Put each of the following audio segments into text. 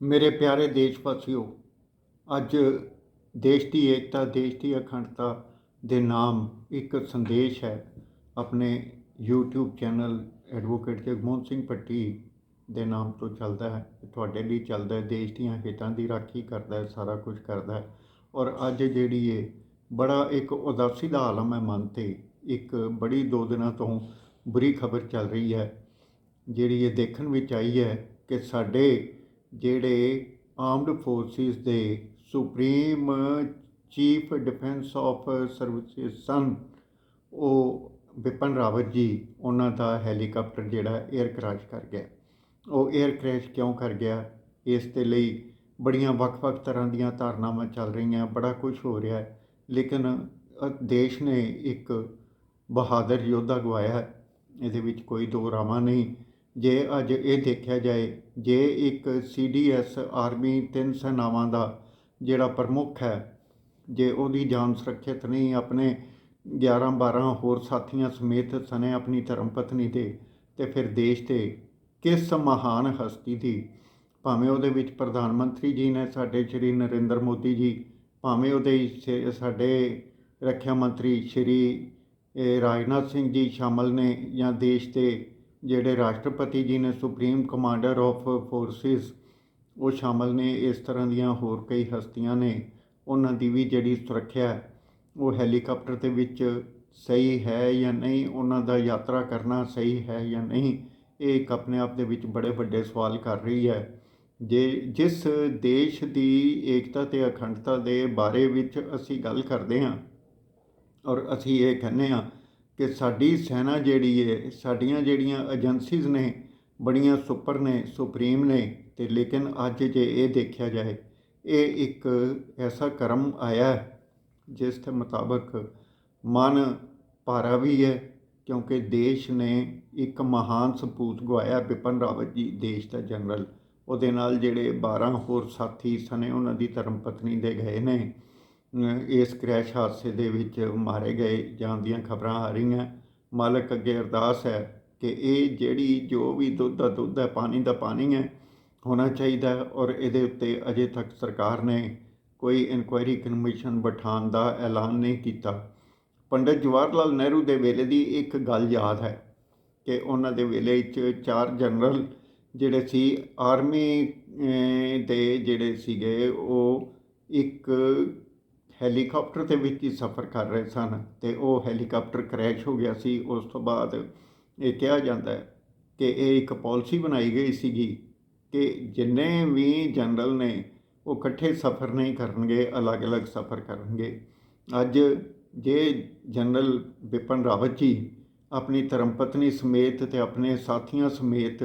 ਮੇਰੇ ਪਿਆਰੇ ਦੇਸ਼ ਵਾਸੀਓ, ਅੱਜ ਦੇਸ਼ ਦੀ ਏਕਤਾ, ਦੇਸ਼ ਦੀ ਅਖੰਡਤਾ ਦੇ ਨਾਮ ਇੱਕ ਸੰਦੇਸ਼ ਹੈ ਆਪਣੇ YouTube channel advocate Jagmohan Singh Bhatti ਦੇ ਨਾਮ ਤੋਂ ਚੱਲਦਾ ਹੈ। ਤੁਹਾਡੇ ਲਈ ਚੱਲਦਾ ਹੈ, ਦੇਸ਼ ਦੀਆਂ ਹਿੱਤਾਂ ਦੀ ਰਾਖੀ ਕਰਦਾ ਹੈ, ਸਾਰਾ ਕੁਝ ਕਰਦਾ ਹੈ। ਔਰ ਅੱਜ ਜਿਹੜੀ ਇਹ ਬੜਾ ਇੱਕ ਉਦਾਸੀ ਦਾ ਆਲਮ ਹੈ ਮਨ 'ਤੇ। ਇੱਕ ਬੜੀ 2 ਦਿਨਾਂ ਤੋਂ ਬੁਰੀ ਖਬਰ ਚੱਲ ਰਹੀ ਹੈ, ਜਿਹੜੀ ਇਹ ਦੇਖਣ ਵਿੱਚ ਆਈ ਹੈ ਕਿ ਸਾਡੇ ਜਿਹੜੇ ਆਰਮਡ ਫੋਰਸਿਸ ਦੇ supreme chief defence of services ਸਨ, ਉਹ ਬਿਪਨ ਰਾਵਤ ਜੀ, ਉਹਨਾਂ ਦਾ ਹੈਲੀਕਾਪਟਰ ਜਿਹੜਾ ਏਅਰ ਕ੍ਰੈਸ਼ ਕਰ ਗਿਆ। ਉਹ ਏਅਰ ਕ੍ਰੈਸ਼ ਕਿਉਂ ਕਰ ਗਿਆ, ਇਸ ਦੇ ਲਈ ਬੜੀਆਂ ਵੱਖ-ਵੱਖ ਤਰ੍ਹਾਂ ਦੀਆਂ ਧਾਰਨਾਵਾਂ ਚੱਲ ਰਹੀਆਂ, ਬੜਾ ਕੁਝ ਹੋ ਰਿਹਾ ਹੈ। ਲੇਕਿਨ ਦੇਸ਼ ਨੇ ਇੱਕ ਬਹਾਦਰ ਯੋਧਾ ਗਵਾਇਆ ਹੈ, ਇਹਦੇ ਵਿੱਚ ਕੋਈ ਦੋ ਰਾਵਾਂ ਨਹੀਂ। ਜੇ ਅੱਜ ਇਹ ਦੇਖਿਆ ਜਾਏ, ਜੇ ਇੱਕ CDS ਆਰਮੀ 3 ਸੈਨਾਵਾਂ ਦਾ ਜਿਹੜਾ ਪ੍ਰਮੁੱਖ ਹੈ, ਜੇ ਉਹਦੀ ਜਾਨ ਸੁਰੱਖਿਅਤ ਨਹੀਂ, ਆਪਣੇ 11-12 ਹੋਰ ਸਾਥੀਆਂ ਸਮੇਤ ਸਣੇ ਆਪਣੀ ਧਰਮ ਪਤਨੀ ਦੇ, ਤੇ ਫਿਰ ਦੇਸ਼ ਦੇ ਕਿਸ ਮਹਾਨ ਹਸਤੀ ਦੀ, ਭਾਵੇਂ ਉਹਦੇ ਵਿੱਚ ਪ੍ਰਧਾਨ ਮੰਤਰੀ ਜੀ ਨੇ ਸਾਡੇ ਸ਼੍ਰੀ ਨਰਿੰਦਰ ਮੋਦੀ ਜੀ, ਭਾਵੇਂ ਉਹਦੇ ਸਾਡੇ ਰੱਖਿਆ ਮੰਤਰੀ ਸ਼੍ਰੀ ਰਾਜਨਾਥ ਸਿੰਘ ਜੀ ਸ਼ਾਮਲ ਨੇ, ਜਾਂ ਦੇਸ਼ ਦੇ ਜਿਹੜੇ ਰਾਸ਼ਟਰਪਤੀ ਜੀ ਨੇ, ਸੁਪਰੀਮ ਕਮਾਂਡਰ ਆਫ ਫੋਰਸਿਸ, ਉਹ ਸ਼ਾਮਲ ਨੇ। ਇਸ ਤਰ੍ਹਾਂ ਦੀਆਂ ਹੋਰ ਕਈ ਹਸਤੀਆਂ ਨੇ। ਉਹਨਾਂ ਦੀ ਵੀ ਜਿਹੜੀ ਸੁਰੱਖਿਆ ਉਹ ਹੈਲੀਕਾਪਟਰ ਦੇ ਵਿੱਚ ਸਹੀ ਹੈ ਜਾਂ ਨਹੀਂ, ਉਹਨਾਂ ਦਾ ਯਾਤਰਾ ਕਰਨਾ ਸਹੀ ਹੈ ਜਾਂ ਨਹੀਂ, ਇਹ ਇੱਕ ਆਪਣੇ ਆਪ ਦੇ ਵਿੱਚ ਬੜੇ ਵੱਡੇ ਸਵਾਲ ਕਰ ਰਹੀ ਹੈ। ਜਿਸ ਦੇਸ਼ ਦੀ ਏਕਤਾ ਅਤੇ ਅਖੰਡਤਾ ਦੇ ਬਾਰੇ ਵਿੱਚ ਅਸੀਂ ਗੱਲ ਕਰਦੇ ਹਾਂ, ਔਰ ਅਸੀਂ ਇਹ ਕਹਿੰਦੇ ਹਾਂ ਕਿ ਸਾਡੀ ਸੈਨਾ ਜਿਹੜੀ ਹੈ, ਸਾਡੀਆਂ ਜਿਹੜੀਆਂ ਏਜੰਸੀਜ਼ ਨੇ, ਬੜੀਆਂ ਸੁਪਰ ਨੇ, ਸੁਪਰੀਮ ਨੇ, ਅਤੇ ਲੇਕਿਨ ਅੱਜ ਜੇ ਇਹ ਦੇਖਿਆ ਜਾਏ, ਇਹ ਇੱਕ ਐਸਾ ਕਰਮ ਆਇਆ ਜਿਸ ਦੇ ਮੁਤਾਬਕ ਮਨ ਭਾਰਾ ਵੀ ਹੈ, ਕਿਉਂਕਿ ਦੇਸ਼ ਨੇ ਇੱਕ ਮਹਾਨ ਸਪੂਤ ਗਵਾਇਆ। ਬਿਪਨ ਰਾਵਤ ਜੀ ਦੇਸ਼ ਦਾ ਜਨਰਲ, ਉਹਦੇ ਨਾਲ ਜਿਹੜੇ 12 ਹੋਰ ਸਾਥੀ ਸਨੇ, ਉਹਨਾਂ ਦੀ ਧਰਮ ਪਤਨੀ ਦੇ ਗਏ ਨੇ, ਇਸ ਕ੍ਰੈਸ਼ ਹਾਦਸੇ ਦੇ ਵਿੱਚ ਮਾਰੇ ਗਏ ਜਾਣ ਦੀਆਂ ਖਬਰਾਂ ਆ ਰਹੀਆਂ। ਮਾਲਕ ਅੱਗੇ ਅਰਦਾਸ ਹੈ ਕਿ ਇਹ ਜਿਹੜੀ ਜੋ ਵੀ ਦੁੱਧ ਦਾ ਦੁੱਧ ਹੈ, ਪਾਣੀ ਦਾ ਪਾਣੀ ਹੈ, ਹੋਣਾ ਚਾਹੀਦਾ। ਔਰ ਇਹਦੇ ਉੱਤੇ ਅਜੇ ਤੱਕ ਸਰਕਾਰ ਨੇ ਕੋਈ ਇਨਕੁਆਇਰੀ ਕਮਿਸ਼ਨ ਬਿਠਾਉਣ ਦਾ ਐਲਾਨ ਨਹੀਂ ਕੀਤਾ। ਪੰਡਿਤ ਜਵਾਹਰ ਲਾਲ ਨਹਿਰੂ ਦੇ ਵੇਲੇ ਦੀ ਇੱਕ ਗੱਲ ਯਾਦ ਹੈ ਕਿ ਉਹਨਾਂ ਦੇ ਵੇਲੇ 'ਚ 4 ਜਨਰਲ ਜਿਹੜੇ ਸੀ ਆਰਮੀ ਦੇ, ਜਿਹੜੇ ਸੀਗੇ, ਉਹ ਇੱਕ ਹੈਲੀਕਾਪਟਰ ਦੇ ਵਿੱਚ ਹੀ ਸਫ਼ਰ ਕਰ ਰਹੇ ਸਨ, ਅਤੇ ਉਹ ਹੈਲੀਕਾਪਟਰ ਕ੍ਰੈਸ਼ ਹੋ ਗਿਆ ਸੀ। ਉਸ ਤੋਂ ਬਾਅਦ ਇਹ ਕਿਹਾ ਜਾਂਦਾ ਹੈ ਕਿ ਇਹ ਇੱਕ ਪਾਲਿਸੀ ਬਣਾਈ ਗਈ ਸੀਗੀ ਕਿ ਜਿੰਨੇ ਵੀ ਜਨਰਲ ਨੇ ਉਹ ਇਕੱਠੇ ਸਫ਼ਰ ਨਹੀਂ ਕਰਨਗੇ, ਅਲੱਗ-ਅਲੱਗ ਸਫ਼ਰ ਕਰਨਗੇ। ਅੱਜ ਜੇ ਜਨਰਲ ਬਿਪਨ ਰਾਵਤ ਜੀ ਆਪਣੀ ਧਰਮ ਪਤਨੀ ਸਮੇਤ ਅਤੇ ਆਪਣੇ ਸਾਥੀਆਂ ਸਮੇਤ,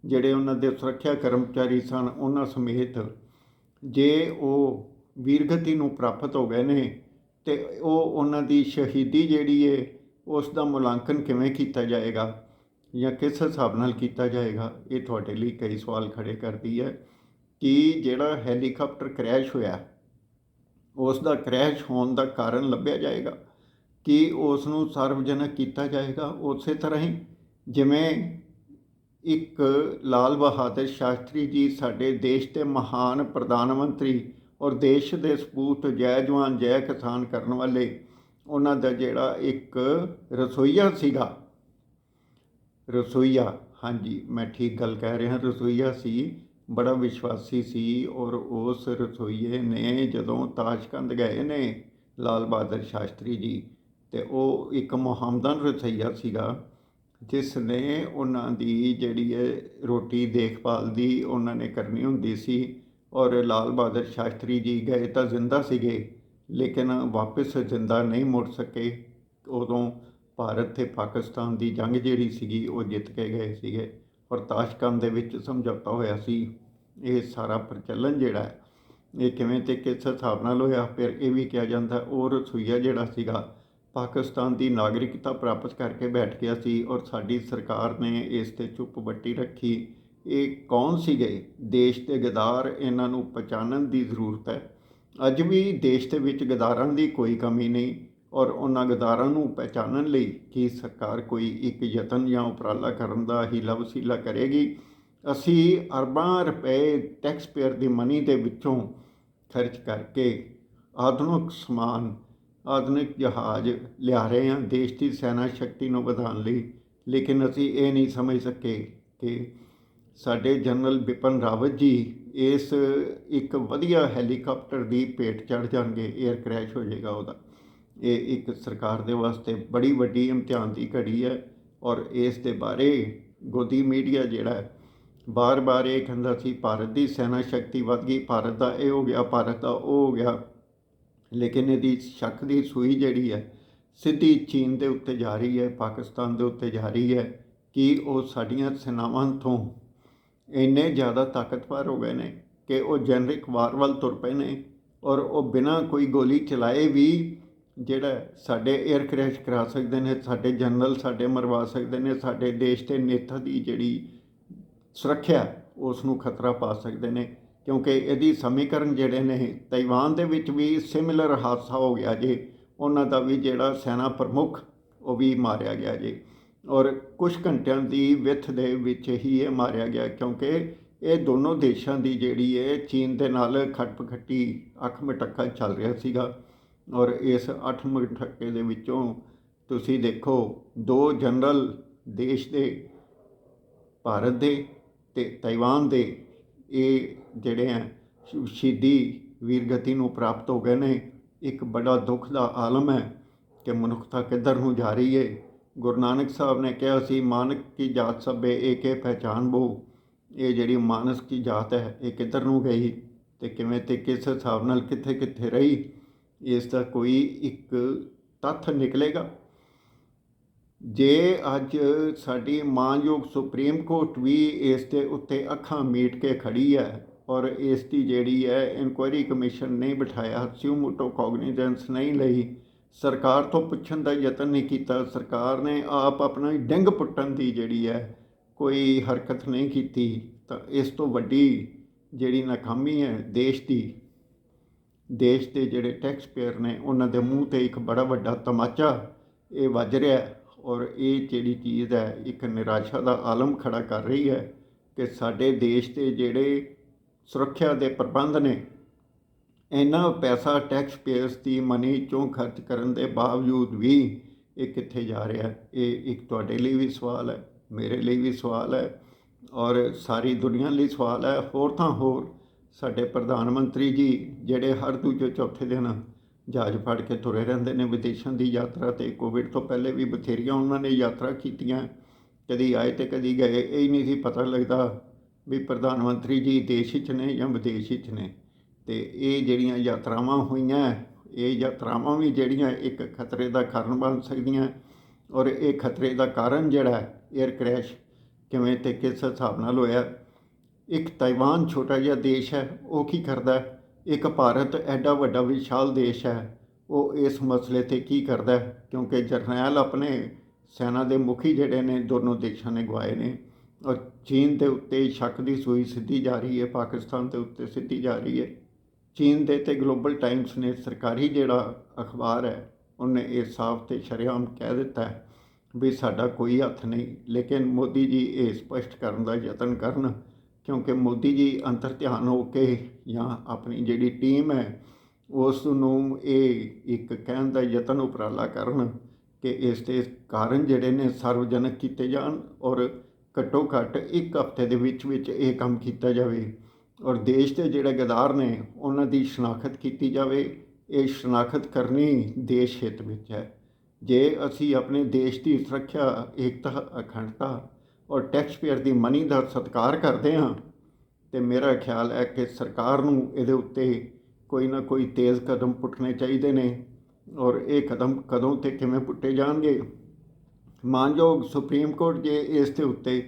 ਜਿਹੜੇ ਉਹਨਾਂ ਦੇ ਸੁਰੱਖਿਆ ਕਰਮਚਾਰੀ ਸਨ, ਉਹਨਾਂ ਸਮੇਤ, ਜੇ ਉਹ ਵੀਰਗਤੀ ਨੂੰ ਪ੍ਰਾਪਤ ਹੋ ਗਏ ਨੇ, ਅਤੇ ਉਹਨਾਂ ਦੀ ਸ਼ਹੀਦੀ ਜਿਹੜੀ ਹੈ, ਉਸ ਦਾ ਮੁਲਾਂਕਣ ਕਿਵੇਂ ਕੀਤਾ ਜਾਏਗਾ ਜਾਂ ਕਿਸ ਹਿਸਾਬ ਨਾਲ ਕੀਤਾ ਜਾਏਗਾ, ਇਹ ਤੁਹਾਡੇ ਲਈ ਕਈ ਸਵਾਲ ਖੜੇ ਕਰਦੀ ਹੈ। ਕਿ ਜਿਹੜਾ ਹੈਲੀਕਾਪਟਰ ਕ੍ਰੈਸ਼ ਹੋਇਆ, ਉਸ ਦਾ ਕ੍ਰੈਸ਼ ਹੋਣ ਦਾ ਕਾਰਨ ਲੱਭਿਆ ਜਾਏਗਾ, ਕਿ ਉਸ ਨੂੰ ਸਾਰਵਜਨਕ ਕੀਤਾ ਜਾਏਗਾ, ਉਸੇ ਤਰ੍ਹਾਂ ਹੀ ਜਿਵੇਂ ਇੱਕ ਲਾਲ ਬਹਾਦਰ ਸ਼ਾਸਤਰੀ ਜੀ, ਸਾਡੇ ਦੇਸ਼ ਦੇ ਮਹਾਨ ਪ੍ਰਧਾਨ ਮੰਤਰੀ ਔਰ ਦੇਸ਼ ਦੇ ਸਪੂਤ, ਜੈ ਜਵਾਨ ਜੈ ਕਿਸਾਨ ਕਰਨ ਵਾਲੇ, ਉਹਨਾਂ ਦਾ ਜਿਹੜਾ ਇੱਕ ਰਸੋਈਆ ਸੀਗਾ, ਰਸੋਈਆ, ਹਾਂਜੀ ਮੈਂ ਠੀਕ ਗੱਲ ਕਹਿ ਰਿਹਾ, ਰਸੋਈਆ ਸੀ, ਬੜਾ ਵਿਸ਼ਵਾਸੀ ਸੀ। ਔਰ ਉਸ ਰਸੋਈਏ ਨੇ ਜਦੋਂ ਤਾਸ਼ਕੰਦ ਗਏ ਨੇ ਲਾਲ ਬਹਾਦਰ ਸ਼ਾਸਤਰੀ ਜੀ, ਅਤੇ ਉਹ ਇੱਕ ਮੁਹੰਮਦਨ ਰਸੋਈਆ ਸੀਗਾ, ਜਿਸ ਨੇ ਉਹਨਾਂ ਦੀ ਜਿਹੜੀ ਹੈ ਰੋਟੀ ਦੇਖਭਾਲ ਦੀ ਉਹਨਾਂ ਨੇ ਕਰਨੀ ਹੁੰਦੀ ਸੀ। ਔਰ ਲਾਲ ਬਹਾਦਰ ਸ਼ਾਸਤਰੀ ਜੀ ਗਏ ਤਾਂ ਜ਼ਿੰਦਾ ਸੀਗੇ, ਲੇਕਿਨ ਵਾਪਸ ਜ਼ਿੰਦਾ ਨਹੀਂ ਮੁੜ ਸਕੇ। ਉਦੋਂ ਭਾਰਤ ਅਤੇ ਪਾਕਿਸਤਾਨ ਦੀ ਜੰਗ ਜਿਹੜੀ ਸੀਗੀ, ਉਹ ਜਿੱਤ ਕੇ ਗਏ ਸੀਗੇ, ਔਰ ਤਾਸ਼ਕੰਦ ਦੇ ਵਿੱਚ ਸਮਝੌਤਾ ਹੋਇਆ ਸੀ। ਇਹ ਸਾਰਾ ਪ੍ਰਚਲਨ ਜਿਹੜਾ ਹੈ, ਇਹ ਕਿਵੇਂ ਅਤੇ ਕਿਸ ਹਿਸਾਬ ਨਾਲ ਹੋਇਆ। ਫਿਰ ਇਹ ਵੀ ਕਿਹਾ ਜਾਂਦਾ, ਉਹ ਰਸੋਈਆ ਜਿਹੜਾ ਸੀਗਾ, ਪਾਕਿਸਤਾਨ ਦੀ ਨਾਗਰਿਕਤਾ ਪ੍ਰਾਪਤ ਕਰਕੇ ਬੈਠ ਗਿਆ ਸੀ, ਔਰ ਸਾਡੀ ਸਰਕਾਰ ਨੇ ਇਸ 'ਤੇ ਚੁੱਪ ਵੱਟੀ ਰੱਖੀ। ਇਹ ਕੌਣ ਸੀਗੇ? ਦੇਸ਼ ਦੇ ਗਦਾਰ, ਇਹਨਾਂ ਨੂੰ ਪਛਾਣਨ ਦੀ ਜ਼ਰੂਰਤ ਹੈ। ਅੱਜ ਵੀ ਦੇਸ਼ ਦੇ ਵਿੱਚ ਗਦਾਰਾਂ ਦੀ ਕੋਈ ਕਮੀ ਨਹੀਂ, ਔਰ ਉਹਨਾਂ ਗਦਾਰਾਂ ਨੂੰ ਪਹਿਚਾਣਨ ਲਈ ਕੀ ਸਰਕਾਰ ਕੋਈ ਇੱਕ ਯਤਨ ਜਾਂ ਉਪਰਾਲਾ ਕਰਨ ਦਾ ਹੀਲਾ ਵਸੀਲਾ ਕਰੇਗੀ? ਅਸੀਂ ਅਰਬਾਂ ਰੁਪਏ ਟੈਕਸ ਪੇਅਰ ਦੀ ਮਨੀ ਦੇ ਵਿੱਚੋਂ ਖਰਚ ਕਰਕੇ ਆਧੁਨਿਕ ਸਮਾਨ, ਆਧੁਨਿਕ ਜਹਾਜ਼ ਲਿਆ ਰਹੇ ਹਾਂ ਦੇਸ਼ ਦੀ ਸੈਨਾ ਸ਼ਕਤੀ ਨੂੰ ਵਧਾਉਣ ਲਈ। ਲੇਕਿਨ ਅਸੀਂ ਇਹ ਨਹੀਂ ਸਮਝ ਸਕੇ ਕਿ ਸਾਡੇ ਜਨਰਲ ਬਿਪਨ ਰਾਵਤ ਜੀ ਇਸ ਇੱਕ ਵਧੀਆ ਹੈਲੀਕਾਪਟਰ ਦੀ ਭੇਟ ਚੜ੍ਹ ਜਾਣਗੇ, ਏਅਰ ਕ੍ਰੈਸ਼ ਹੋ ਜਾਏਗਾ ਉਹਦਾ। ਇਹ ਇੱਕ ਸਰਕਾਰ ਦੇ ਵਾਸਤੇ ਬੜੀ ਵੱਡੀ ਇਮਤਿਹਾਨ ਦੀ ਘੜੀ ਹੈ। ਔਰ ਇਸ ਦੇ ਬਾਰੇ ਗੋਦੀ ਮੀਡੀਆ ਜਿਹੜਾ ਹੈ ਬਾਰ-ਬਾਰ ਇਹ ਕਹਿੰਦਾ ਸੀ ਭਾਰਤ ਦੀ ਸੈਨਾ ਸ਼ਕਤੀ ਵੱਧ ਗਈ, ਭਾਰਤ ਦਾ ਇਹ ਹੋ ਗਿਆ, ਭਾਰਤ ਦਾ ਉਹ ਹੋ ਗਿਆ। ਲੇਕਿਨ ਇਹਦੀ ਸ਼ੱਕ ਦੀ ਸੂਈ ਜਿਹੜੀ ਹੈ ਸਿੱਧੀ ਚੀਨ ਦੇ ਉੱਤੇ ਜਾ ਰਹੀ ਹੈ, ਪਾਕਿਸਤਾਨ ਦੇ ਉੱਤੇ ਜਾ ਰਹੀ ਹੈ ਕਿ ਉਹ ਸਾਡੀਆਂ ਸੈਨਾਵਾਂ ਤੋਂ ਇੰਨੇ ਜ਼ਿਆਦਾ ਤਾਕਤਵਰ ਹੋ ਗਏ ਨੇ ਕਿ ਉਹ ਜੈਨਰਿਕ ਵਾਰ ਵੱਲ ਤੁਰ ਪਏ ਨੇ। ਔਰ ਉਹ ਬਿਨਾਂ ਕੋਈ ਗੋਲੀ ਚਲਾਏ ਵੀ ਜਿਹੜਾ ਸਾਡੇ ਏਅਰ ਕ੍ਰੈਸ਼ ਕਰਾ ਸਕਦੇ ਨੇ, ਸਾਡੇ ਜਨਰਲ ਸਾਡੇ ਮਰਵਾ ਸਕਦੇ ਨੇ, ਸਾਡੇ ਦੇਸ਼ ਦੇ ਨੇਤਾ ਦੀ ਜਿਹੜੀ ਸੁਰੱਖਿਆ ਉਸ ਨੂੰ ਖਤਰਾ ਪਾ ਸਕਦੇ ਨੇ। ਕਿਉਂਕਿ ਇਹਦੀ ਸਮੀਕਰਨ ਜਿਹੜੇ ਨੇ ਤਾਈਵਾਨ ਦੇ ਵਿੱਚ ਵੀ ਸਿਮਿਲਰ ਹਾਦਸਾ ਹੋ ਗਿਆ ਜੇ, ਉਹਨਾਂ ਦਾ ਵੀ ਜਿਹੜਾ ਸੈਨਾ ਪ੍ਰਮੁੱਖ ਉਹ ਵੀ ਮਾਰਿਆ ਗਿਆ ਜੇ। ਔਰ ਕੁਝ ਘੰਟਿਆਂ ਦੀ ਵਿੱਥ ਦੇ ਵਿੱਚ ਹੀ ਇਹ ਮਾਰਿਆ ਗਿਆ, ਕਿਉਂਕਿ ਇਹ ਦੋਨੋਂ ਦੇਸ਼ਾਂ ਦੀ ਜਿਹੜੀ ਹੈ ਚੀਨ ਦੇ ਨਾਲ ਖੱਟ-ਪਖੱਟੀ ਅੱਖ ਮਟੱਕਾ ਚੱਲ ਰਿਹਾ ਸੀਗਾ। ਔਰ ਇਸ 8 ਮਟੱਕੇ ਦੇ ਵਿੱਚੋਂ ਤੁਸੀਂ ਦੇਖੋ 2 ਜਨਰਲ ਦੇਸ਼ ਦੇ, ਭਾਰਤ ਦੇ ਅਤੇ ਤਾਈਵਾਨ ਦੇ, ਇਹ ਜਿਹੜੇ ਹੈ ਸ਼ਹੀਦੀ ਵੀਰਗਤੀ ਨੂੰ ਪ੍ਰਾਪਤ ਹੋ ਗਏ ਨੇ। ਇੱਕ ਬੜਾ ਦੁੱਖ ਦਾ ਆਲਮ ਹੈ ਕਿ ਮਨੁੱਖਤਾ ਕਿੱਧਰ ਨੂੰ ਜਾ ਰਹੀ ਹੈ। ਗੁਰੂ ਨਾਨਕ ਸਾਹਿਬ ਨੇ ਕਿਹਾ ਸੀ ਮਾਨਕ ਕੀ ਜਾਤ ਸਭੇ ਏਕੇ ਪਹਿਚਾਨ ਬੋ। ਇਹ ਜਿਹੜੀ ਮਾਨਸ ਕੀ ਜਾਤ ਹੈ ਇਹ ਕਿੱਧਰ ਨੂੰ ਗਈ ਅਤੇ ਕਿਵੇਂ ਅਤੇ ਕਿਸ ਹਿਸਾਬ ਨਾਲ ਕਿੱਥੇ ਕਿੱਥੇ ਰਹੀ, ਇਸ ਦਾ ਕੋਈ ਇੱਕ ਤੱਥ ਨਿਕਲੇਗਾ। ਜੇ ਅੱਜ ਸਾਡੀ ਮਾਣਯੋਗ ਸੁਪਰੀਮ ਕੋਰਟ ਵੀ ਇਸ ਦੇ ਉੱਤੇ ਅੱਖਾਂ ਮੀਟ ਕੇ ਖੜੀ ਹੈ ਔਰ ਇਸ ਦੀ ਜਿਹੜੀ ਹੈ ਇਨਕੁਆਇਰੀ ਕਮਿਸ਼ਨ ਨਹੀਂ ਬਿਠਾਇਆ, ਸਿਊਮੋਟੋ ਕੋਗਨੀਜੈਂਸ ਨਹੀਂ ਲਈ, ਸਰਕਾਰ ਤੋਂ ਪੁੱਛਣ ਦਾ ਯਤਨ ਨਹੀਂ ਕੀਤਾ, ਸਰਕਾਰ ਨੇ ਆਪ ਆਪਣਾ ਡਿੰਗ ਪੁੱਟਣ ਦੀ ਜਿਹੜੀ ਹੈ ਕੋਈ ਹਰਕਤ ਨਹੀਂ ਕੀਤੀ, ਤਾਂ ਇਸ ਤੋਂ ਵੱਡੀ ਜਿਹੜੀ ਨਾਕਾਮੀ ਹੈ ਦੇਸ਼ ਦੀ, ਦੇਸ਼ ਦੇ ਜਿਹੜੇ ਟੈਕਸ ਪੇਅਰ ਨੇ ਉਹਨਾਂ ਦੇ ਮੂੰਹ 'ਤੇ ਇੱਕ ਬੜਾ ਵੱਡਾ ਤਮਾਚਾ ਇਹ ਵੱਜ ਰਿਹਾ। ਔਰ ਇਹ ਜਿਹੜੀ ਚੀਜ਼ ਹੈ ਇੱਕ ਨਿਰਾਸ਼ਾ ਦਾ ਆਲਮ ਖੜਾ ਕਰ ਰਹੀ ਹੈ ਕਿ ਸਾਡੇ ਦੇਸ਼ ਦੇ ਜਿਹੜੇ ਸੁਰੱਖਿਆ ਦੇ ਪ੍ਰਬੰਧ ਨੇ, ਇੰਨਾ ਪੈਸਾ ਟੈਕਸ ਪੇਅਰਸ ਦੀ ਮਨੀ 'ਚੋਂ ਖਰਚ ਕਰਨ ਦੇ ਬਾਵਜੂਦ ਵੀ ਇਹ ਕਿੱਥੇ ਜਾ ਰਿਹਾ। ਇਹ ਇੱਕ ਤੁਹਾਡੇ ਲਈ ਵੀ ਸਵਾਲ ਹੈ, ਮੇਰੇ ਲਈ ਵੀ ਸਵਾਲ ਹੈ ਔਰ ਸਾਰੀ ਦੁਨੀਆ ਲਈ ਸਵਾਲ ਹੈ। ਹੋਰ ਤਾਂ ਹੋਰ ਸਾਡੇ ਪ੍ਰਧਾਨ ਮੰਤਰੀ ਜੀ ਜਿਹੜੇ ਹਰ ਦੂਜੇ ਚੌਥੇ ਦਿਨ ਜਹਾਜ਼ ਫੜ ਕੇ ਤੁਰੇ ਰਹਿੰਦੇ ਨੇ ਵਿਦੇਸ਼ਾਂ ਦੀ ਯਾਤਰਾ 'ਤੇ। ਕੋਵਿਡ ਤੋਂ ਪਹਿਲੇ ਵੀ ਬਥੇਰੀਆਂ ਉਹਨਾਂ ਨੇ ਯਾਤਰਾ ਕੀਤੀਆਂ, ਕਦੀ ਆਏ ਅਤੇ ਕਦੀ ਗਏ। ਇਹ ਹੀ ਨਹੀਂ ਸੀ ਪਤਾ ਲੱਗਦਾ ਵੀ ਪ੍ਰਧਾਨ ਮੰਤਰੀ ਜੀ ਦੇਸ਼ 'ਚ ਨੇ ਜਾਂ ਵਿਦੇਸ਼ 'ਚ ਨੇ। ਅਤੇ ਇਹ ਜਿਹੜੀਆਂ ਯਾਤਰਾਵਾਂ ਹੋਈਆਂ, ਇਹ ਯਾਤਰਾਵਾਂ ਵੀ ਜਿਹੜੀਆਂ ਇੱਕ ਖਤਰੇ ਦਾ ਕਾਰਨ ਬਣ ਸਕਦੀਆਂ। ਔਰ ਇਹ ਖਤਰੇ ਦਾ ਕਾਰਨ ਜਿਹੜਾ ਏਅਰ ਕ੍ਰੈਸ਼ ਕਿਵੇਂ ਅਤੇ ਕਿਸ ਹਿਸਾਬ ਨਾਲ ਹੋਇਆ। ਇੱਕ ਤਾਈਵਾਨ ਛੋਟਾ ਜਿਹਾ ਦੇਸ਼ ਹੈ, ਉਹ ਕੀ ਕਰਦਾ। ਇੱਕ ਭਾਰਤ ਐਡਾ ਵੱਡਾ ਵਿਸ਼ਾਲ ਦੇਸ਼ ਹੈ, ਉਹ ਇਸ ਮਸਲੇ 'ਤੇ ਕੀ ਕਰਦਾ। ਕਿਉਂਕਿ ਜਰਨੈਲ ਆਪਣੇ ਸੈਨਾ ਦੇ ਮੁਖੀ ਜਿਹੜੇ ਨੇ ਦੋਨੋਂ ਦੇਸ਼ਾਂ ਨੇ ਗਵਾਏ ਨੇ। ਔਰ ਚੀਨ ਦੇ ਉੱਤੇ ਸ਼ੱਕ ਦੀ ਸੂਈ ਸਿੱਧੀ ਜਾ ਰਹੀ ਹੈ, ਪਾਕਿਸਤਾਨ ਦੇ ਉੱਤੇ ਸਿੱਧੀ ਜਾ ਰਹੀ ਹੈ। ਚੀਨ ਦੇ ਅਤੇ ਗਲੋਬਲ ਟਾਈਮਸ ਨੇ, ਸਰਕਾਰੀ ਜਿਹੜਾ ਅਖਬਾਰ ਹੈ, ਉਹਨੇ ਇਹ ਸਾਫ਼ ਅਤੇ ਸ਼ਰੇਆਮ ਕਹਿ ਦਿੱਤਾ ਹੈ ਵੀ ਸਾਡਾ ਕੋਈ ਹੱਥ ਨਹੀਂ। ਲੇਕਿਨ ਮੋਦੀ ਜੀ ਇਹ ਸਪਸ਼ਟ ਕਰਨ ਦਾ ਯਤਨ ਕਰਨ, ਕਿਉਂਕਿ ਮੋਦੀ ਜੀ ਅੰਤਰ ਧਿਆਨ ਹੋ ਕੇ ਜਾਂ ਆਪਣੀ ਜਿਹੜੀ ਟੀਮ ਹੈ ਉਸ ਨੂੰ ਇਹ ਇੱਕ ਕਹਿਣ ਦਾ ਯਤਨ ਉਪਰਾਲਾ ਕਰਨ ਕਿ ਇਸ ਦੇ ਕਾਰਨ ਜਿਹੜੇ ਨੇ ਸਾਰਵਜਨਕ ਕੀਤੇ ਜਾਣ ਔਰ ਘੱਟੋ ਘੱਟ 1 ਹਫ਼ਤੇ ਦੇ ਵਿੱਚ ਵਿੱਚ ਇਹ ਕੰਮ ਕੀਤਾ ਜਾਵੇ ਔਰ ਦੇਸ਼ ਦੇ ਜਿਹੜੇ ਗਦਾਰ ਨੇ ਉਹਨਾਂ ਦੀ ਸ਼ਨਾਖਤ ਕੀਤੀ ਜਾਵੇ। ਇਹ ਸ਼ਨਾਖਤ ਕਰਨੀ ਦੇਸ਼ ਹਿੱਤ ਵਿੱਚ ਹੈ। ਜੇ ਅਸੀਂ ਆਪਣੇ ਦੇਸ਼ ਦੀ ਸੁਰੱਖਿਆ, ਏਕਤਾ, ਅਖੰਡਤਾ ਔਰ ਟੈਕਸ ਪੇਅਰ ਦੀ ਮਨੀ ਦਾ ਸਤਿਕਾਰ ਕਰਦੇ ਹਾਂ ਅਤੇ ਮੇਰਾ ਖਿਆਲ ਹੈ ਕਿ ਸਰਕਾਰ ਨੂੰ ਇਹਦੇ ਉੱਤੇ ਕੋਈ ਨਾ ਕੋਈ ਤੇਜ਼ ਕਦਮ ਪੁੱਟਣੇ ਚਾਹੀਦੇ ਨੇ। ਔਰ ਇਹ ਕਦਮ ਕਦੋਂ ਅਤੇ ਕਿਵੇਂ ਪੁੱਟੇ ਜਾਣਗੇ। ਮਾਨਯੋਗ ਸੁਪਰੀਮ ਕੋਰਟ ਜੇ ਇਸ ਦੇ ਉੱਤੇ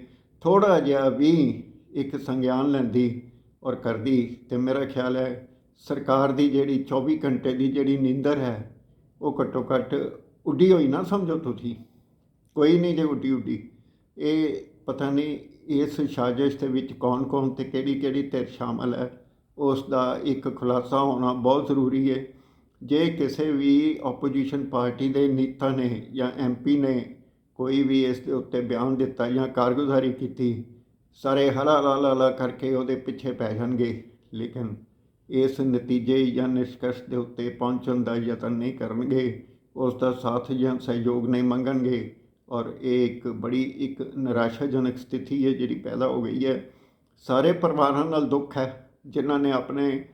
ਥੋੜ੍ਹਾ ਜਿਹਾ ਵੀ ਇੱਕ ਸੰਗਿਆਨ ਲੈਂਦੀ ਔਰ ਕਰਦੀ ਅਤੇ ਮੇਰਾ ਖਿਆਲ ਹੈ ਸਰਕਾਰ ਦੀ ਜਿਹੜੀ 24 ਘੰਟੇ ਦੀ ਜਿਹੜੀ ਨੀਂਦਰ ਹੈ ਉਹ ਘੱਟੋ ਘੱਟ ਉੱਡੀ ਹੋਈ ਨਾ ਸਮਝੋ ਤੁਸੀਂ, ਕੋਈ ਨਹੀਂ ਜੇ ਉੱਡੀ। ਇਹ ਪਤਾ ਨਹੀਂ ਇਸ ਸਾਜ਼ਿਸ਼ ਦੇ ਵਿੱਚ ਕੌਣ ਕੌਣ ਅਤੇ ਕਿਹੜੀ ਧਿਰ ਸ਼ਾਮਲ ਹੈ, ਉਸ ਦਾ ਇੱਕ ਖੁਲਾਸਾ ਹੋਣਾ ਬਹੁਤ ਜ਼ਰੂਰੀ ਹੈ। ਜੇ ਕਿਸੇ ਵੀ ਓਪੋਜੀਸ਼ਨ ਪਾਰਟੀ ਦੇ ਨੇਤਾ ਨੇ ਜਾਂ MP ਨੇ ਕੋਈ ਵੀ ਇਸ ਦੇ ਉੱਤੇ ਬਿਆਨ ਦਿੱਤਾ ਜਾਂ ਕਾਰਗੁਜ਼ਾਰੀ ਕੀਤੀ, ਸਾਰੇ ਹਲਾ ਲਾ ਲਾ ਲਾ ਕਰਕੇ ਉਹਦੇ ਪਿੱਛੇ ਪੈ ਜਾਣਗੇ, ਲੇਕਿਨ ਇਸ ਨਤੀਜੇ ਜਾਂ ਨਿਸ਼ਕਰਸ਼ ਦੇ ਉੱਤੇ ਪਹੁੰਚਣ ਦਾ ਯਤਨ ਨਹੀਂ ਕਰਨਗੇ, ਉਸ ਦਾ ਸਾਥ ਜਾਂ ਸਹਿਯੋਗ ਨਹੀਂ ਮੰਗਣਗੇ। ਔਰ ਇਹ ਇੱਕ ਬੜੀ ਇੱਕ ਨਿਰਾਸ਼ਾਜਨਕ ਸਥਿਤੀ ਹੈ ਜਿਹੜੀ ਪੈਦਾ ਹੋ ਗਈ ਹੈ। ਸਾਰੇ ਪਰਿਵਾਰਾਂ ਨਾਲ ਦੁੱਖ ਹੈ, ਜਿਨ੍ਹਾਂ ਨੇ ਆਪਣੇ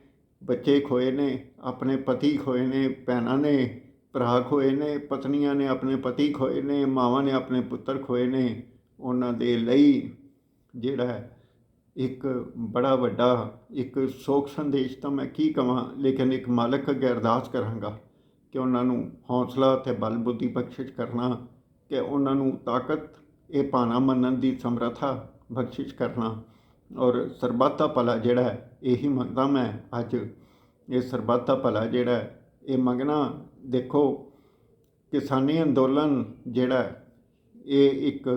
ਬੱਚੇ ਖੋਏ ਨੇ, ਆਪਣੇ ਪਤੀ ਖੋਏ ਨੇ, ਭੈਣਾਂ ਨੇ ਭਰਾ ਖੋਏ ਨੇ, ਪਤਨੀਆਂ ਨੇ ਆਪਣੇ ਪਤੀ ਖੋਏ ਨੇ, ਮਾਵਾਂ ਨੇ ਆਪਣੇ ਪੁੱਤਰ ਖੋਏ ਨੇ। ਉਹਨਾਂ ਦੇ ਲਈ ਜਿਹੜਾ ਇੱਕ ਬੜਾ ਵੱਡਾ ਇੱਕ ਸੋਗ ਸੰਦੇਸ਼ ਤਾਂ ਮੈਂ ਕੀ ਕਹਾਂ, ਲੇਕਿਨ ਇੱਕ ਮਾਲਕ ਅੱਗੇ ਅਰਦਾਸ ਕਰਾਂਗਾ ਕਿ ਉਹਨਾਂ ਨੂੰ ਹੌਸਲਾ ਅਤੇ ਬਲ ਬੁੱਧੀ ਬਖਸ਼ਿਸ਼ ਕਰਨਾ, ਕਿ ਉਹਨਾਂ ਨੂੰ ਤਾਕਤ ਇਹ ਭਾਣਾ ਮੰਨਣ ਦੀ ਸਮਰੱਥਾ ਬਖਸ਼ਿਸ਼ ਕਰਨਾ। ਔਰ ਸਰਬੱਤ ਦਾ ਭਲਾ ਜਿਹੜਾ ਇਹੀ ਮੰਗਦਾ ਮੈਂ ਅੱਜ। ਇਹ ਸਰਬੱਤ ਦਾ ਭਲਾ ਜਿਹੜਾ ਇਹ ਮੰਗਣਾ, ਦੇਖੋ ਕਿਸਾਨੀ ਅੰਦੋਲਨ ਜਿਹੜਾ ਇਹ ਇੱਕ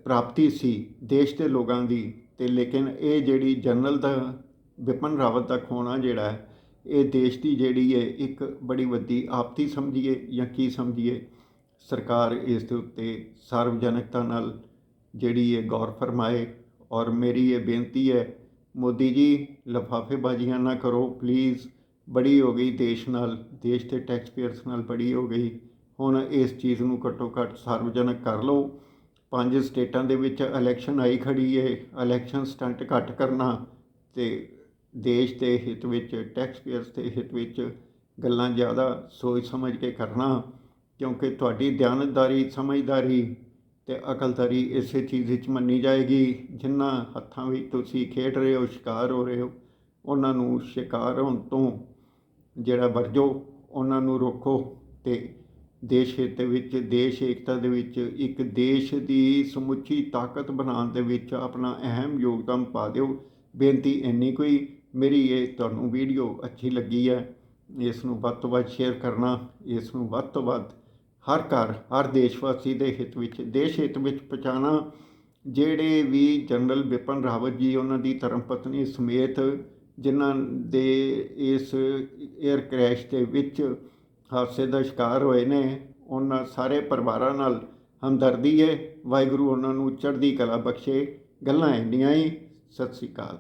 ਪ੍ਰਾਪਤੀ ਸੀ ਦੇਸ਼ ਦੇ ਲੋਕਾਂ ਦੀ, ਅਤੇ ਲੇਕਿਨ ਇਹ ਜਿਹੜੀ ਜਨਰਲ ਦਾ ਬਿਪਨ ਰਾਵਤ ਦਾ ਖੋਣਾ ਜਿਹੜਾ ਇਹ ਦੇਸ਼ ਦੀ ਜਿਹੜੀ ਹੈ ਇੱਕ ਬੜੀ ਵੱਡੀ ਆਪਤੀ ਸਮਝੀਏ ਜਾਂ ਕੀ ਸਮਝੀਏ। ਸਰਕਾਰ ਇਸ ਦੇ ਉੱਤੇ ਸਾਰਵਜਨਿਕਤਾ ਨਾਲ ਜਿਹੜੀ ਇਹ ਗੌਰ ਫਰਮਾਏ। ਔਰ ਮੇਰੀ ਇਹ ਬੇਨਤੀ ਹੈ, ਮੋਦੀ ਜੀ ਲਿਫਾਫੇਬਾਜ਼ੀਆਂ ਨਾ ਕਰੋ ਪਲੀਜ਼। ਬੜੀ ਹੋ ਗਈ ਦੇਸ਼ ਨਾਲ, ਦੇਸ਼ ਦੇ ਟੈਕਸਪੇਅਰਸ ਨਾਲ ਬੜੀ ਹੋ ਗਈ। ਹੁਣ ਇਸ ਚੀਜ਼ ਨੂੰ ਘੱਟੋ ਘੱਟ ਸਾਰਵਜਨਿਕ ਕਰ ਲਓ। 5 ਸਟੇਟਾਂ ਦੇ ਵਿੱਚ ਇਲੈਕਸ਼ਨ ਆਈ ਖੜੀ ਹੈ, ਇਲੈਕਸ਼ਨ ਸਟੰਟ ਘੱਟ ਕਰਨਾ ਅਤੇ ਦੇਸ਼ ਦੇ ਹਿੱਤ ਵਿੱਚ, ਟੈਕਸਪੇਅਰਸ ਦੇ ਹਿੱਤ ਵਿੱਚ ਗੱਲਾਂ ਜ਼ਿਆਦਾ ਸੋਚ ਸਮਝ ਕੇ ਕਰਨਾ, ਕਿਉਂਕਿ ਤੁਹਾਡੀ ਦਿਆਨਤਦਾਰੀ, ਸਮਝਦਾਰੀ ਅਤੇ ਅਕਲਦਾਰੀ ਇਸੇ ਚੀਜ਼ ਵਿੱਚ ਮੰਨੀ ਜਾਏਗੀ। ਜਿਨ੍ਹਾਂ ਹੱਥਾਂ ਵਿੱਚ ਤੁਸੀਂ ਖੇਡ ਰਹੇ ਹੋ, ਸ਼ਿਕਾਰ ਹੋ ਰਹੇ ਹੋ, ਉਹਨਾਂ ਨੂੰ ਸ਼ਿਕਾਰ ਹੋਣ ਤੋਂ ਜਿਹੜਾ ਵਰਜੋ, ਉਹਨਾਂ ਨੂੰ ਰੋਕੋ ਅਤੇ ਦੇਸ਼ ਹਿੱਤ ਦੇ ਵਿੱਚ, ਦੇਸ਼ ਏਕਤਾ ਦੇ ਵਿੱਚ, ਇੱਕ ਦੇਸ਼ ਦੀ ਸਮੁੱਚੀ ਤਾਕਤ ਬਣਾਉਣ ਦੇ ਵਿੱਚ ਆਪਣਾ ਅਹਿਮ ਯੋਗਦਾਨ ਪਾ ਦਿਓ। ਬੇਨਤੀ ਇੰਨੀ ਕੋਈ ਮੇਰੀ। ਇਹ ਤੁਹਾਨੂੰ ਵੀਡੀਓ ਅੱਛੀ ਲੱਗੀ ਹੈ, ਇਸ ਨੂੰ ਵੱਧ ਤੋਂ ਵੱਧ ਸ਼ੇਅਰ ਕਰਨਾ, ਇਸ ਨੂੰ ਵੱਧ ਤੋਂ ਵੱਧ ਹਰ ਘਰ, ਹਰ ਦੇਸ਼ਵਾਸੀ ਦੇ ਹਿੱਤ ਵਿੱਚ, ਦੇਸ਼ ਹਿੱਤ ਵਿੱਚ ਪਹੁੰਚਾਉਣਾ। ਜਿਹੜੇ ਵੀ ਜਨਰਲ ਬਿਪਨ ਰਾਵਤ ਜੀ, ਉਹਨਾਂ ਦੀ ਧਰਮ ਪਤਨੀ ਸਮੇਤ, ਜਿਨ੍ਹਾਂ ਦੇ ਇਸ ਏਅਰ ਕਰੈਸ਼ ਦੇ ਵਿੱਚ ਹਾਦਸੇ ਦਾ ਸ਼ਿਕਾਰ ਹੋਏ ਨੇ, ਉਹਨਾਂ ਸਾਰੇ ਪਰਿਵਾਰਾਂ ਨਾਲ ਹਮਦਰਦੀ ਹੈ। ਵਾਹਿਗੁਰੂ ਉਹਨਾਂ ਨੂੰ ਚੜ੍ਹਦੀ ਕਲਾ ਬਖਸ਼ੇ। ਗੱਲਾਂ ਇੰਨੀਆਂ ਹੀ। ਸਤਿ ਸ਼੍ਰੀ ਅਕਾਲ।